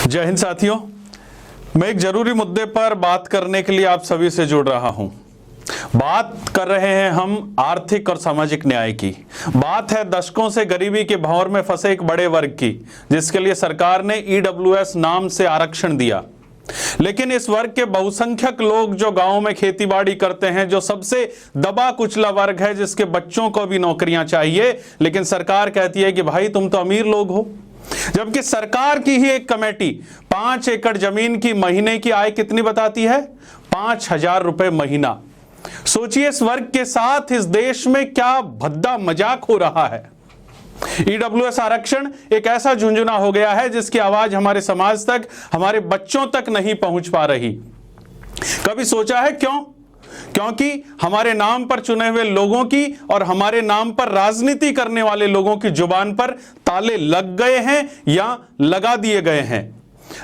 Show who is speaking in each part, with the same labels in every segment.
Speaker 1: जय हिंद साथियों, मैं एक जरूरी मुद्दे पर बात करने के लिए आप सभी से जुड़ रहा हूं। बात कर रहे हैं हम आर्थिक और सामाजिक न्याय की। बात है दशकों से गरीबी के भंवर में फंसे एक बड़े वर्ग की, जिसके लिए सरकार ने ईडब्ल्यूएस नाम से आरक्षण दिया। लेकिन इस वर्ग के बहुसंख्यक लोग जो गांव में खेतीबाड़ी करते हैं, जो सबसे दबा कुचला वर्ग है, जिसके बच्चों को भी नौकरियां चाहिए, लेकिन सरकार कहती है कि भाई तुम तो अमीर लोग हो। जबकि सरकार की ही एक कमेटी 5 एकड़ जमीन की महीने की आय कितनी बताती है? 5,000 रुपए महीना। सोचिए इस वर्ग के साथ इस देश में क्या भद्दा मजाक हो रहा है। ईडब्ल्यूएस आरक्षण एक ऐसा झुंझुना हो गया है जिसकी आवाज हमारे समाज तक, हमारे बच्चों तक नहीं पहुंच पा रही। कभी सोचा है क्यों? क्योंकि हमारे नाम पर चुने हुए लोगों की और हमारे नाम पर राजनीति करने वाले लोगों की जुबान पर ताले लग गए हैं या लगा दिए गए हैं।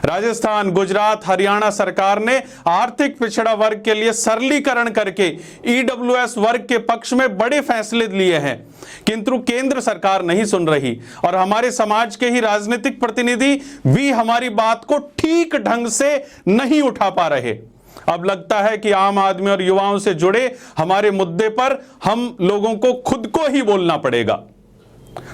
Speaker 1: राजस्थान, गुजरात, हरियाणा सरकार ने आर्थिक पिछड़ा वर्ग के लिए सरलीकरण करके ईडब्ल्यूएस वर्ग के पक्ष में बड़े फैसले लिए हैं, किंतु केंद्र सरकार नहीं सुन रही और हमारे समाज के ही राजनीतिक प्रतिनिधि भी हमारी बात को ठीक ढंग से नहीं उठा पा रहे। अब लगता है कि आम आदमी और युवाओं से जुड़े हमारे मुद्दे पर हम लोगों को खुद को ही बोलना पड़ेगा।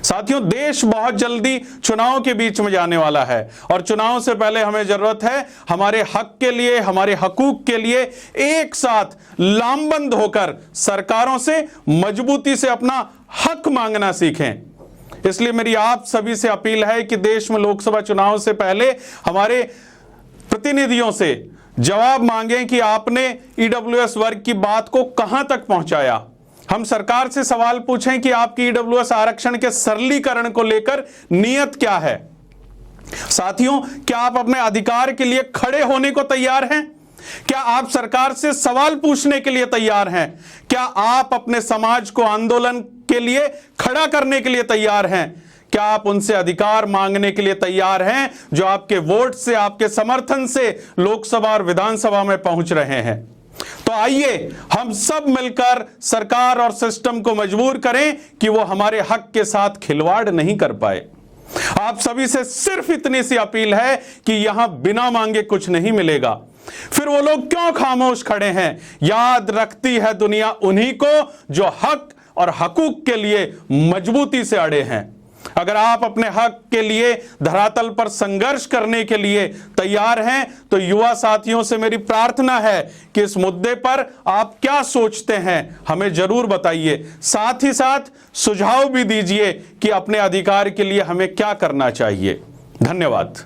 Speaker 1: साथियों, देश बहुत जल्दी चुनाव के बीच में जाने वाला है और चुनाव से पहले हमें जरूरत है हमारे हक के लिए, हमारे हकूक के लिए एक साथ लामबंद होकर सरकारों से मजबूती से अपना हक मांगना सीखें। इसलिए मेरी आप सभी से अपील है कि देश में लोकसभा चुनाव से पहले हमारे प्रतिनिधियों से जवाब मांगें कि आपने ईडब्ल्यूएस वर्ग की बात को कहां तक पहुंचाया। हम सरकार से सवाल पूछें कि आपकी ईडब्ल्यूएस आरक्षण के सरलीकरण को लेकर नीयत क्या है। साथियों, क्या आप अपने अधिकार के लिए खड़े होने को तैयार हैं? क्या आप सरकार से सवाल पूछने के लिए तैयार हैं? क्या आप अपने समाज को आंदोलन के लिए खड़ा करने के लिए तैयार हैं? क्या आप उनसे अधिकार मांगने के लिए तैयार हैं जो आपके वोट से, आपके समर्थन से लोकसभा और विधानसभा में पहुंच रहे हैं? तो आइए हम सब मिलकर सरकार और सिस्टम को मजबूर करें कि वो हमारे हक के साथ खिलवाड़ नहीं कर पाए। आप सभी से सिर्फ इतनी सी अपील है कि यहां बिना मांगे कुछ नहीं मिलेगा। फिर वो लोग क्यों खामोश खड़े हैं? याद रखती है दुनिया उन्हीं को जो हक और हकूक के लिए मजबूती से अड़े हैं। अगर आप अपने हक के लिए धरातल पर संघर्ष करने के लिए तैयार हैं तो युवा साथियों से मेरी प्रार्थना है कि इस मुद्दे पर आप क्या सोचते हैं हमें जरूर बताइए। साथ ही साथ सुझाव भी दीजिए कि अपने अधिकार के लिए हमें क्या करना चाहिए। धन्यवाद।